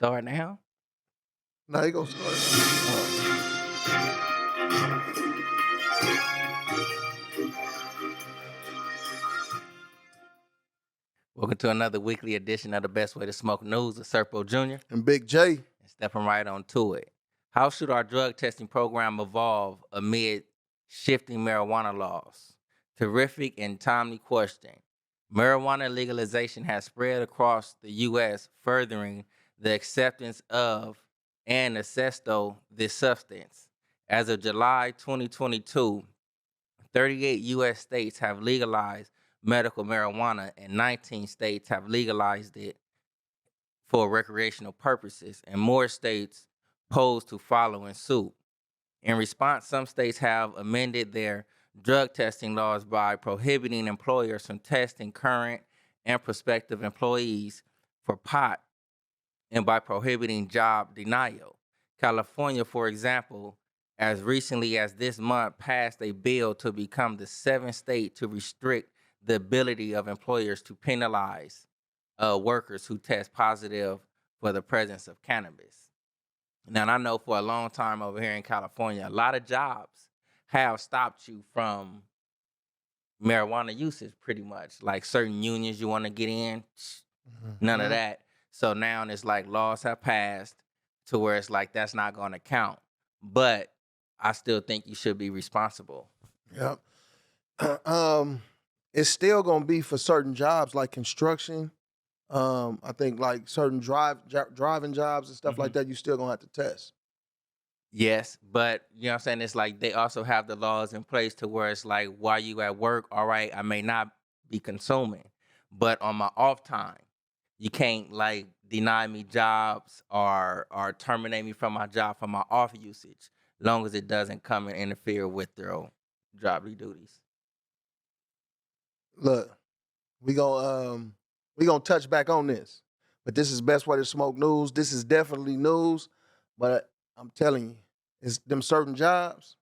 Start now? Now you gonna start. Oh. Welcome to another weekly edition of the Best Way to Smoke News with Serpo Jr. And Big J. And stepping right on to it. How should our drug testing program evolve amid shifting marijuana laws? Terrific and timely question. Marijuana legalization has spread across the U.S., furthering the acceptance of and acesto this substance. As of July 2022, 38 U.S. states have legalized medical marijuana, and 19 states have legalized it for recreational purposes, and more states pose to follow in suit. In response, some states have amended their drug testing laws by prohibiting employers from testing current and prospective employees for pot and by prohibiting job denial. California, for example, as recently as this month, passed a bill to become the seventh state to restrict the ability of employers to penalize workers who test positive for the presence of cannabis. Now, and I know for a long time over here in California, a lot of jobs have stopped you from marijuana usage pretty much. Like certain unions you want to get in, none of Mhm. that. So now it's like laws have passed to where it's like that's not going to count. But I still think you should be responsible. Yep. It's still gonna be for certain jobs like construction. I think like certain driving jobs and stuff like Mhm. that. You still gonna have to test. Yes, but you know what I'm saying? It's like they also have the laws in place to where it's like while you at work, all right, I may not be consuming, but on my off time, you can't like deny me jobs or terminate me from my job for my off usage, long as it doesn't come and interfere with their job duties. Look, we gonna touch back on this, but this is best way to smoke news. This is definitely news, but I'm telling you, it's them certain jobs.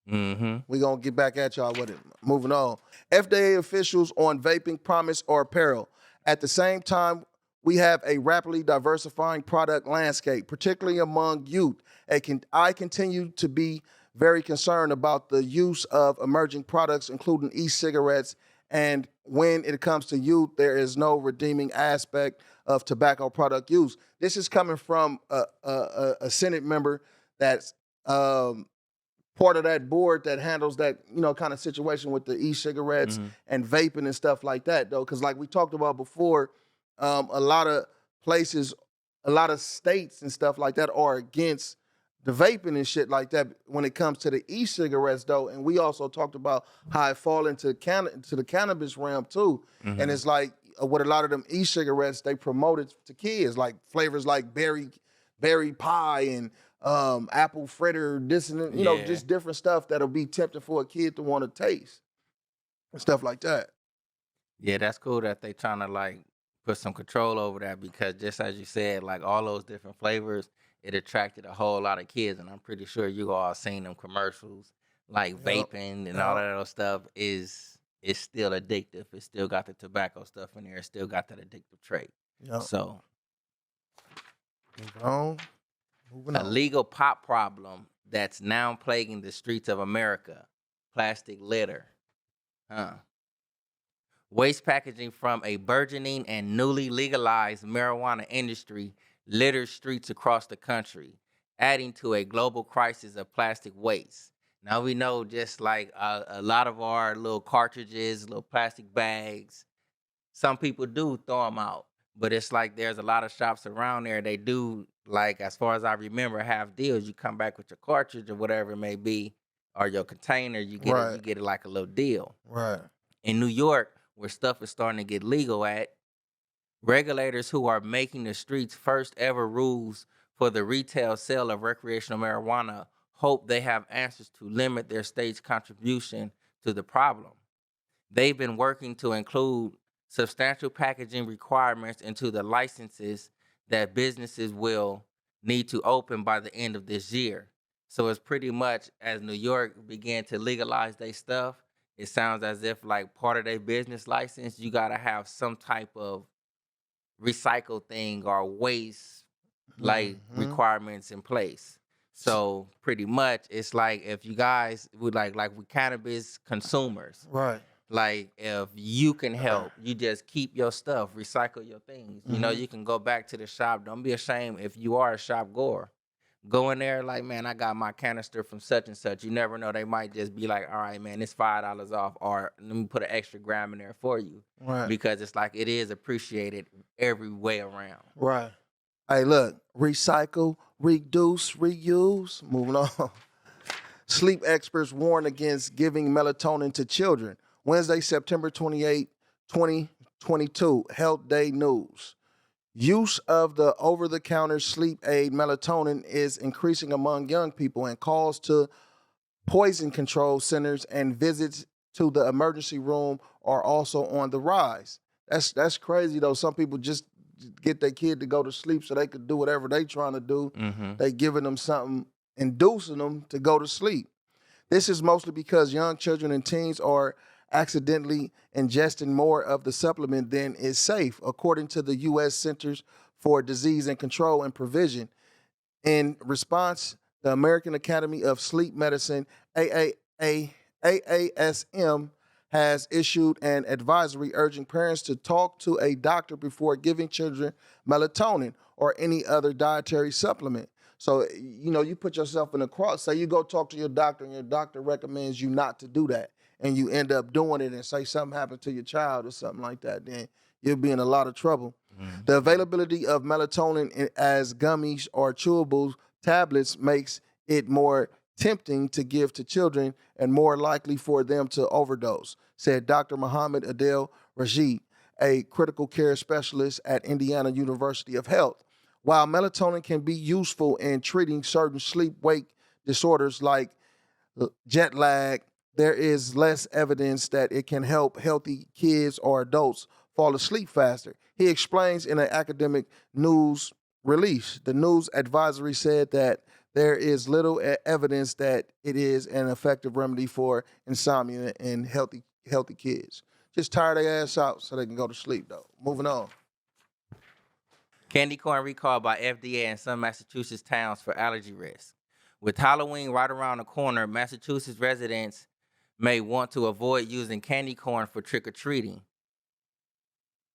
Mm-hmm. We gonna get back at y'all with it. Moving on. FDA officials on vaping promise or apparel. At the same time, we have a rapidly diversifying product landscape, particularly among youth. I continue to be very concerned about the use of emerging products, including e-cigarettes. And when it comes to youth, there is no redeeming aspect of tobacco product use. This is coming from a Senate member that's part of that board that handles that kind of situation with the e-cigarettes Mm-hmm. and vaping and stuff like that though, because like we talked about before, a lot of places, a lot of states and stuff like that are against the vaping and shit like that when it comes to the e-cigarettes though. And we also talked about how it fall into to the cannabis realm too. And Mm-hmm. it's like with a lot of them e-cigarettes, they promote it to kids, like flavors like berry pie and apple fritter, this and Yeah. just different stuff that'll be tempting for a kid to want to taste and stuff like that. Yeah, that's cool that they trying to like put some control over that because just as you said, like all those different flavors, it attracted a whole lot of kids, and I'm pretty sure you all seen them commercials, like Yep. vaping and all Yep. that other stuff is still addictive. It still got the tobacco stuff in there. It still got that addictive trait. Yep. So Moving on. Moving a on. legal pop problem that's now plaguing the streets of America: plastic litter. Huh. Waste packaging from a burgeoning and newly legalized marijuana industry litters streets across the country, adding to a global crisis of plastic waste. Now we know just like a lot of our little cartridges, little plastic bags, some people do throw them out, but it's like there's a lot of shops around there. They do, like, as far as I remember, have deals. You come back with your cartridge or whatever it may be, or your container, Right. you get it like a little deal. Right. In New York, where stuff is starting to get legal at, regulators who are making the streets first ever rules for the retail sale of recreational marijuana hope they have answers to limit their state's contribution to the problem. They've been working to include substantial packaging requirements into the licenses that businesses will need to open by the end of this year. So it's pretty much as New York began to legalize their stuff, it sounds as if like part of their business license, you gotta have some type of recycle thing or waste like requirements in place. So pretty much it's like if you guys would like with cannabis consumers, Right. like if you can help, you just keep your stuff, recycle your things. You know, you can go back to the shop. Don't be ashamed if you are a shop goer. Go in there like, man, I got my canister from such and such. You never know. They might just be like, all right, man, it's $5 off, or let me put an extra gram in there for you. Right. Because it's like it is appreciated every way around. Right. Hey, look, recycle, reduce, reuse. Moving on. Sleep experts warn against giving melatonin to children. Wednesday, September 28, 2022, Health Day News. Use of the over-the-counter sleep aid melatonin is increasing among young people, and calls to poison control centers and visits to the emergency room are also on the rise. That's crazy though. Some people just get their kid to go to sleep so they could do whatever they trying to do. They giving them something, inducing them to go to sleep. This is mostly because young children and teens are accidentally ingesting more of the supplement than is safe, according to the U.S. Centers for Disease and Control and Prevention. In response, the American Academy of Sleep Medicine, AASM, has issued an advisory urging parents to talk to a doctor before giving children melatonin or any other dietary supplement. So, you know, you put yourself in a cross. Say you go talk to your doctor and your doctor recommends you not to do that, and you end up doing it, and say something happened to your child or something like that, then you'll be in a lot of trouble. The availability of melatonin as gummies or chewable tablets makes it more tempting to give to children and more likely for them to overdose, said Dr. Muhammad Adel Rashid, a critical care specialist at Indiana University of Health. While melatonin can be useful in treating certain sleep-wake disorders like jet lag, there is less evidence that it can help healthy kids or adults fall asleep faster. He explains in an academic news release. The news advisory said that there is little evidence that it is an effective remedy for insomnia in healthy kids. Just tire their ass out so they can go to sleep, though. Moving on. Candy corn recalled by FDA in some Massachusetts towns for allergy risk. With Halloween right around the corner, Massachusetts residents may want to avoid using candy corn for trick-or-treating.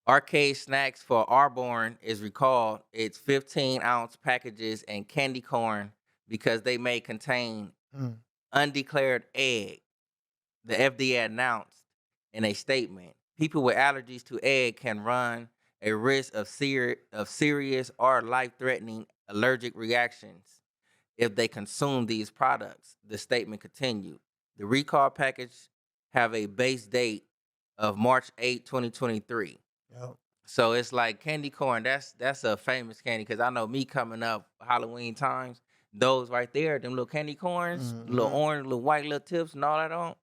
Arcade Snacks for Arborn is recalled its 15-ounce packages and candy corn because they may contain undeclared egg, the FDA announced in a statement. People with allergies to egg can run a risk of serious or life-threatening allergic reactions if they consume these products, the statement continued. The recall package have a base date of March 8, 2023. Yep. So it's like candy corn. That's a famous candy because I know me coming up Halloween times. Those right there, them little candy corns, little orange, little white little tips, and all that on.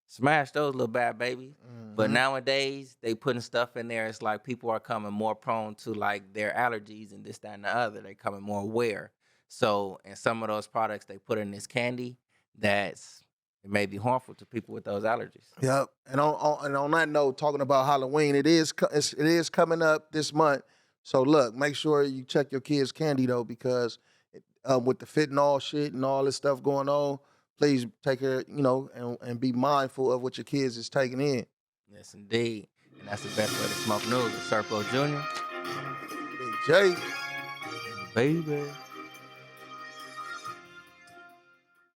Smash those little bad babies. But nowadays they putting stuff in there. It's like people are coming more prone to like their allergies and this, that, and the other. They coming more aware. So in some of those products they put in this candy that's it may be harmful to people with those allergies. Yep. And on that note, talking about Halloween, it is coming up this month. So look, make sure you check your kids' candy though, because with the fentanyl shit and all this stuff going on, please take care, and be mindful of what your kids is taking in. Yes, indeed. And that's the best way to smoke news with Serpo Jr. Big J. Baby.